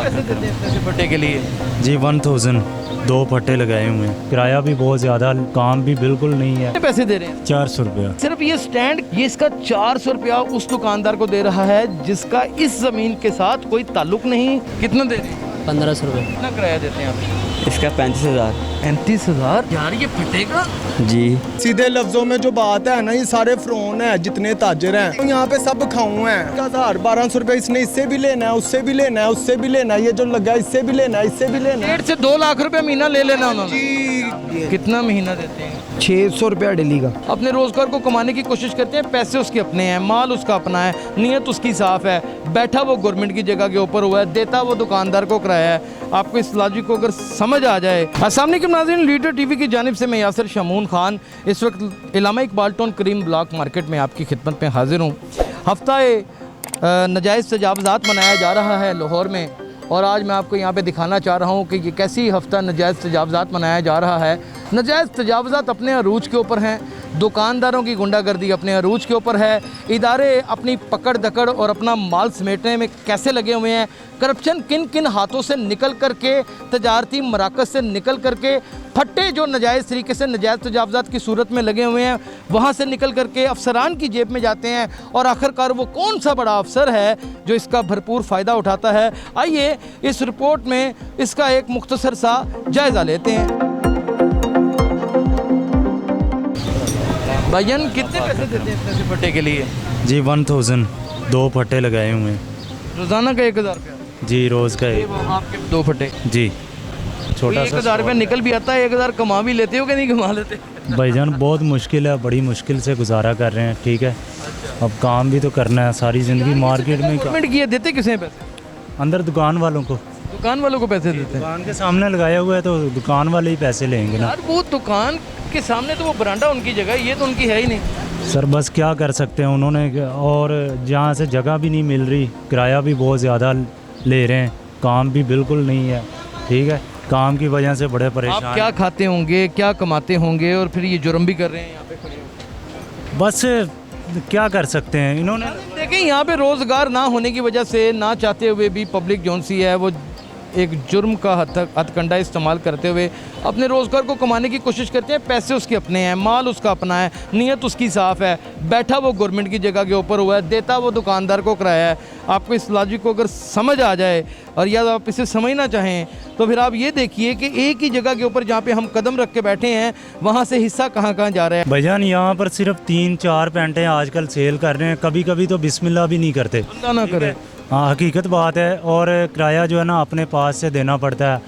पैसे देते हैं इतने से फट्टे के लिए? जी 1000 2 फट्टे लगाए हुए हैं। किराया भी बहुत ज़्यादा, काम भी बिल्कुल नहीं है। कितने पैसे दे रहे हैं? 400 रुपया। सिर्फ ये स्टैंड, ये इसका 400 रुपया उस दुकानदार को दे रहा है जिसका इस जमीन के साथ कोई ताल्लुक नहीं। कितना दे रहे हैं? 1500 रुपये। कितना किराया देते हैं आप? इसका 35,000। 35,000 यार, ये फटेगा। जी सीधे लफ्जों में जो बात है ना, ये सारे फ्रोन है जितने ताजर हैं, तो यहाँ पे सब खाऊं हैं। 1200 रुपए इसने इससे भी लेना है, उससे भी लेना है, उससे भी लेना है, ये जो लगा इससे भी लेना है, इससे भी लेना है। 1.5 से 2 लाख रुपया महीना ले लेना उन्होंने। जी कितना महीना देते हैं? 600 रुपया डेली का। अपने रोजगार को कमाने की कोशिश करते हैं, पैसे उसके अपने हैं, माल उसका अपना है, नीयत उसकी साफ है, बैठा वो गवर्नमेंट की जगह के ऊपर हुआ है, देता वो दुकानदार को किराया है। आपको इस लॉजिक को अगर समझ आ जाए। अस्सलाम वालेकुम नाज़रीन, लीडर टीवी की जानिब से मैं यासिर शमून खान इस वक्त इलामा इकबाल टाउन करीम ब्लॉक मार्केट में आपकी खिदमत में हाजिर हूँ। हफ्ता नजायज़ तजावज़ात मनाया जा रहा है लाहौर में, और आज मैं आपको यहाँ पे दिखाना चाह रहा हूँ कि ये कैसी हफ्ता नजायज़ तजावज़ात मनाया जा रहा है। नजायज़ तजावज़ात अपने अरूज के ऊपर हैं, दुकानदारों की गुंडागर्दी अपने अरूज के ऊपर है, इदारे अपनी पकड़ दकड़ और अपना माल समेटने में कैसे लगे हुए हैं, करप्शन किन किन हाथों से निकल करके, तजारती मराकज़ से निकल करके, फट्टे जो नजायज़ तरीके से नजायज़ तजावज़ात की सूरत में लगे हुए हैं वहाँ से निकल करके अफसरान की जेब में जाते हैं, और आखिरकार वो कौन सा बड़ा अफसर है जो इसका भरपूर फ़ायदा उठाता है। आइए इस रिपोर्ट में इसका एक मुख्तसर सा जायज़ा लेते हैं। भाईजान, कितने पैसे देते हैं इतने से फट्टे के लिए? जी 1000 2 फट्टे लगाए हुए हैं। रोज़ाना का 1000 रुपया? जी रोज़ का एक। आपके 2 फट्टे? जी छोटा सा 1000 रुपया निकल भी आता है, 1000 कमा भी लेते हो कि नहीं कमा लेते? भाईजान बहुत मुश्किल है, बड़ी मुश्किल से गुजारा कर रहे हैं। ठीक है, अब काम भी तो करना है, सारी ज़िंदगी मार्केट में गवर्नमेंट की है, देते किसे पैसे? अंदर दुकान वालों को। दुकान वालों को पैसे देते हैं? दुकान के सामने लगाया हुआ है तो दुकान वाले ही पैसे लेंगे ना। यार वो दुकान के सामने तो वो बरांडा उनकी जगह है, ये तो उनकी है ही नहीं। सर बस क्या कर सकते हैं उन्होंने, और जहाँ से जगह भी नहीं मिल रही, किराया भी बहुत ज़्यादा ले रहे हैं, काम भी बिल्कुल नहीं है। ठीक है, काम की वजह से बड़े परेशान। आप क्या खाते होंगे, क्या कमाते होंगे, और फिर ये जुर्म भी कर रहे हैं यहाँ पे खड़े होकर? बस क्या कर सकते हैं इन्होंने। देखिए, यहाँ पे रोज़गार ना होने की वजह से, ना चाहते हुए भी पब्लिक जोन सी है वो एक जुर्म का हथकंडा इस्तेमाल करते हुए अपने रोज़गार को कमाने की कोशिश करते हैं। पैसे उसके अपने हैं, माल उसका अपना है, नीयत उसकी साफ़ है, बैठा वो गवर्नमेंट की जगह के ऊपर हुआ है, देता वो दुकानदार को किराया है। आपको इस लॉजिक को अगर समझ आ जाए, और या आप इसे समझना चाहें, तो फिर आप ये देखिए कि एक ही जगह के ऊपर जहाँ पे हम कदम रख के बैठे हैं वहाँ से हिस्सा कहाँ कहाँ जा रहा है। भाईजान यहाँ पर सिर्फ 3-4 पैंटें आजकल सेल कर रहे हैं, कभी कभी तो बिस्मिल्लाह भी नहीं करते। बंदा ना करे। हाँ हकीकत बात है, और किराया जो है ना अपने पास से देना पड़ता है,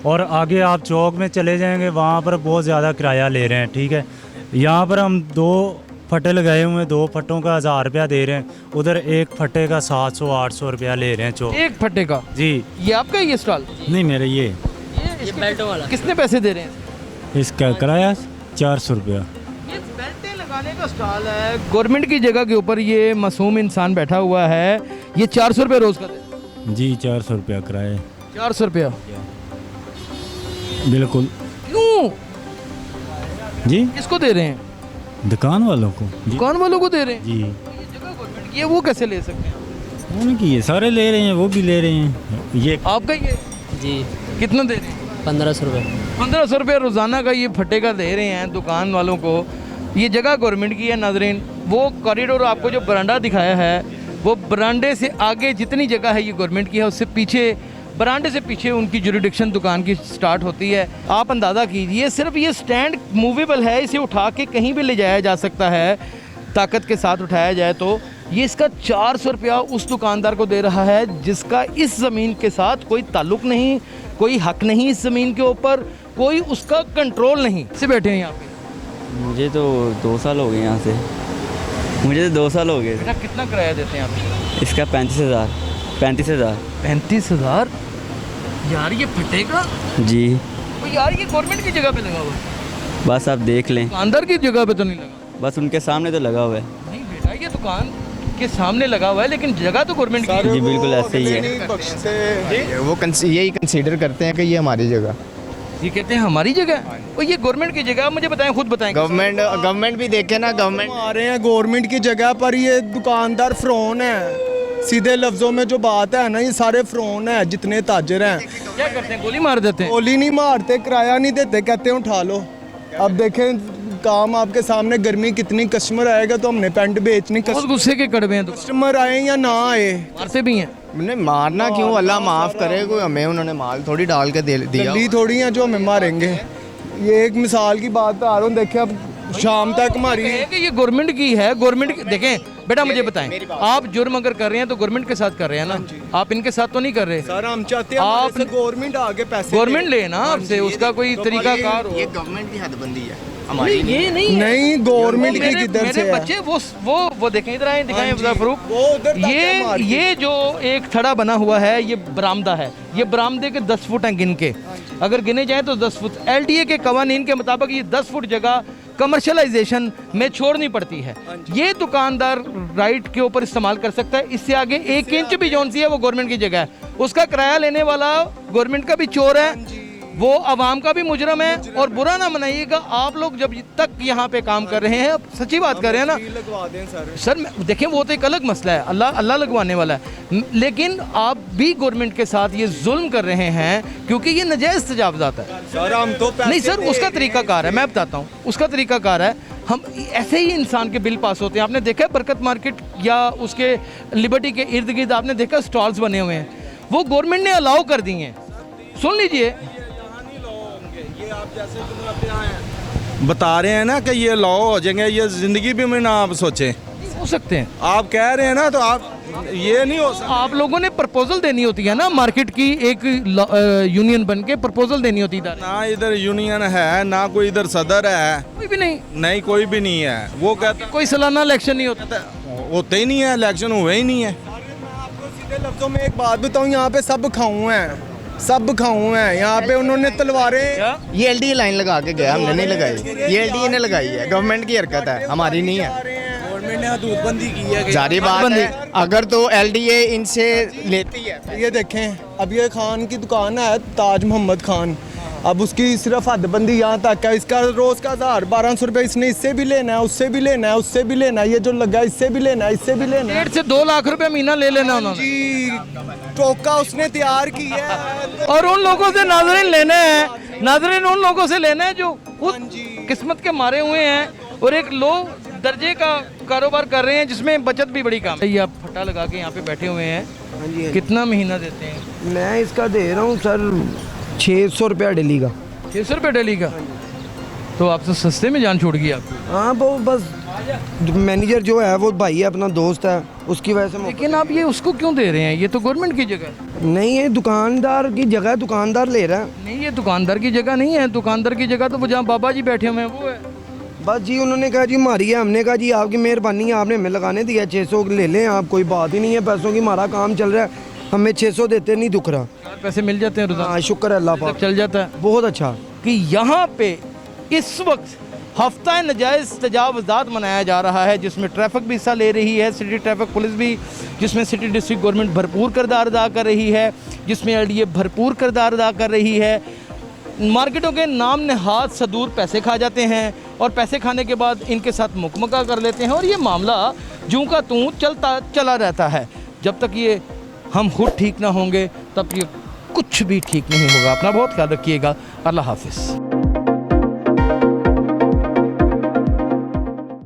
और आगे आप चौक में चले जाएंगे वहाँ पर बहुत ज़्यादा किराया ले रहे हैं। ठीक है, यहाँ पर हम 2 फट्टे लगाए हुए हैं, 2 फट्टों का 1000 रुपया दे रहे हैं, उधर एक फट्टे का 700-800 रुपया ले रहे हैं चौक। एक फट्टे का? जी। ये आपका ये स्टॉल? नहीं मेरा ये बेल्टों वाला। कितने पैसे दे रहे हैं? इसका किराया 400 रुपया। ये बेल्टें लगाने का स्टॉल है, गवर्नमेंट की जगह के ऊपर ये मासूम इंसान बैठा हुआ है, ये 400 रुपये रोज़ का दे? जी 400 रुपया किराया। 400 रुपया बिल्कुल। क्यों? जी किसको दे रहे हैं? दुकान वालों को। जी दुकान वालों को दे रहे हैं? जी, ये जगह गवर्नमेंट की है, वो कैसे ले सकते हैं? उनकी ये सारे ले रहे हैं, वो भी ले रहे हैं। ये आपका ये जी कितना दे रहे हैं? 1500 रुपये। 1500 रुपये रोज़ाना का ये फट्टे का दे रहे हैं दुकान वालों को। ये जगह गवर्नमेंट की है नाजरीन। वो कॉरिडोर आपको जो बरांडा दिखाया है, वो बरांडे से आगे जितनी जगह है ये गवर्नमेंट की है, उससे पीछे, बरांडे से पीछे उनकी जुरिडिक्शन दुकान की स्टार्ट होती है। आप अंदाज़ा कीजिए, सिर्फ ये स्टैंड मूवेबल है, इसे उठा के कहीं भी ले जाया जा सकता है, ताकत के साथ उठाया जाए तो। ये इसका 400 रुपया उस दुकानदार को दे रहा है जिसका इस ज़मीन के साथ कोई ताल्लुक़ नहीं, कोई हक नहीं, इस ज़मीन के ऊपर कोई उसका कंट्रोल नहीं। से बैठे हैं यहाँ पे? मुझे तो 2 साल हो गए यहाँ से, मुझे तो 2 साल हो गए। बेटा कितना किराया देते हैं आप? इसका 35,000। 35,000। 35,000 यार, ये फटेगा। जी तो यार ये गवर्नमेंट की जगह पे लगा हुआ है, बस आप देख लें, दुकानदार की जगह पे तो नहीं लगा। बस उनके सामने तो लगा हुआ है। नहीं बेटा, ये दुकान के सामने लगा हुआ है, लेकिन जगह तो गवर्नमेंट की है। जी बिल्कुल ऐसे ही है। वो यही कंसीडर करते हैं कि ये हमारी जगह। ये कहते हैं हमारी जगह, और ये गवर्नमेंट की जगह। मुझे बताएं, खुद बताएं। गवर्नमेंट भी देखे ना, गवर्नमेंट आ रहे हैं गवर्नमेंट की जगह पर, ये दुकानदार फ्रोन है। सीधे लफ्जों में जो बात है ना, ये सारे फ्रॉन है जितने ताजर हैं। क्या करते हैं, गोली मार देते हैं? गोली नहीं मारते, किराया नहीं देते, कहते हैं उठा लो। अब देखें काम आपके सामने, गर्मी कितनी, कस्टमर आएगा तो हमने पेंट बेचनी, बहुत गुस्से के कड़वे हैं, तो कस्टमर आए या ना आए। मारते भी हैं। हमने मारना क्यों, अल्लाह माफ़ करे, कोई हमें उन्होंने माल थोड़ी डाल के दिया। गली थोड़ी है जो हमें मारेंगे। ये एक मिसाल की बात आ रहा हूँ, देखें अब शाम तक हमारी है कि ये गवर्नमेंट की है, गवर्नमेंट की। देखें बेटा, मुझे बताएं, आप जुर्म अगर कर रहे हैं तो गवर्नमेंट के साथ कर रहे हैं ना, आप इनके साथ तो नहीं कर रहे। सर हम चाहते हैं आप गवर्नमेंट आगे पैसे गवर्नमेंट ले ना आपसे, उसका कोई तरीका कार हो। ये गवर्नमेंट की हदबंदी है हमारी। ये नहीं है। नहीं, गवर्नमेंट की किधर से मेरे है? बच्चे वो देखें, इधर आए, दिखाएं फरूक। वो उधर तक है मार्केट। ये जो एक थड़ा बना हुआ है, ये बरामदा है। ये बरामदे के 10 फुट हैं गिन के, अगर गिने जाए तो 10 फुट। LTA के कवानीन के मुताबिक ये 10 फुट जगह कमर्शलाइजेशन में छोड़नी पड़ती है। ये दुकानदार राइट के ऊपर इस्तेमाल कर सकता है, इससे आगे 1 इंच भी जौन सी है वो गवर्नमेंट की जगह है। उसका किराया लेने वाला गवर्नमेंट का भी चोर है, वो आवाम का भी मुजरम है। और बुरा ना मनाइएगा, आप लोग जब तक यहाँ पे काम कर रहे हैं, अब सच्ची बात कर रहे हैं ना लगवा दें सर, देखें वो तो एक अलग मसला है, अल्लाह लगवाने वाला है, लेकिन आप भी गवर्नमेंट के साथ ये जुल्म कर रहे हैं क्योंकि ये नजायज़ तजावज़ात है। सर हम तो नहीं सर, उसका तरीकाकार है, मैं बताता हूँ उसका तरीकाकार है। हम ऐसे ही इंसान के बिल पास होते हैं। आपने देखा है बरकत मार्केट या उसके लिबर्टी के इर्द गिर्द आपने देखा स्टॉल्स बने हुए हैं, वो गवर्नमेंट ने अलाउ कर दिए हैं। सुन लीजिए, बता रहे हैं ना कि ये लॉ हो जाएंगे, ये ज़िंदगी भी में ना आप सोचें। हो सकते हैं, आप कह रहे हैं ना, तो आप ये नहीं हो सकता। आप लोगों ने प्रपोजल देनी होती है ना, मार्केट की एक यूनियन बन के प्रपोजल देनी होती है। ना इधर यूनियन है, ना कोई इधर सदर है, कोई भी नहीं, नहीं कोई भी नहीं है। वो कहते कोई सालाना इलेक्शन नहीं होता। होते ही नहीं है, इलेक्शन हुए ही नहीं है। आपको सीधे लफ्जों में एक बात बताऊँ, यहाँ पे सब खाऊं हैं, सब खाऊं हैं। यहाँ पे उन्होंने तलवारें, ये LTA लाइन लगा के गया, हमने नहीं लगाई, ये LTA ने लगाई है, गवर्नमेंट की हरकत है, हमारी नहीं है। गवर्नमेंट ने हदूदबंदी की है। जारी बात है, अगर तो LTA इनसे लेती है। ये देखें, अब ये खान की दुकान है, ताज मोहम्मद खान, अब उसकी सिर्फ हदबंदी यहाँ तक है। इसका रोज़ का 1000-1200 रुपये इसने इससे भी लेना है, उससे भी लेना है, उससे भी लेना है, ये जो लगा इससे भी लेना है, इससे भी लेना है। 1.5 से 2 लाख रुपए महीना ले लेना उन्होंने, जी टोका उसने तैयार किया है। और उन लोगों से नाज़रीन लेना है, नाज़रीन उन लोगों से लेना है जो खुद किस्मत के मारे हुए हैं और एक लो दर्जे का कारोबार कर रहे हैं जिसमें बचत भी बड़ी कम है। ये आप फटा लगा के यहाँ पे बैठे हुए हैं, कितना महीना देते हैं? मैं इसका दे रहा हूँ सर 600 रुपया डेली का। 600 रुपये डेली का, तो आपसे सस्ते में जान छोड़ गई आपको। हाँ वो बस मैनेजर जो है वो भाई है, अपना दोस्त है, उसकी वजह से लेकिन आप ये उसको क्यों दे रहे हैं? ये तो गवर्नमेंट की जगह है। नहीं, ये दुकानदार की जगह दुकानदार ले रहा है। नहीं, ये दुकानदार की जगह नहीं है। दुकानदार की जगह तो वो जहाँ बाबा जी बैठे हुए हैं वो है। बस जी उन्होंने कहा जी हमारी है, हमने कहा जी आपकी मेहरबानी है, आपने हमें लगाने दिया, 600 ले लें आप, कोई बात ही नहीं है पैसों की, हमारा काम चल रहा है, हमें 600 देते नहीं दुख रहा। पैसे मिल जाते हैं रोजाना, हाँ शुक्र है अल्लाह पाक, चल जाता है। बहुत अच्छा। कि यहाँ पे इस वक्त हफ्ता नजायज़ तजावज़ात मनाया जा रहा है, जिसमें ट्रैफिक भी हिस्सा ले रही है, सिटी ट्रैफिक पुलिस भी, जिसमें सिटी डिस्ट्रिक्ट गवर्नमेंट भरपूर किरदार अदा कर रही है, जिसमें LDA भरपूर किरदार अदा कर रही है। मार्केटों के नाम नहाद सदूर पैसे खा जाते हैं और पैसे खाने के बाद इनके साथ मुकमका कर लेते हैं और ये मामला जूं का तूं चला रहता है। जब तक ये हम खुद ठीक ना होंगे तब ये कुछ भी ठीक नहीं होगा। अपना बहुत ख्याल रखिएगा। अल्लाह हाफिज़।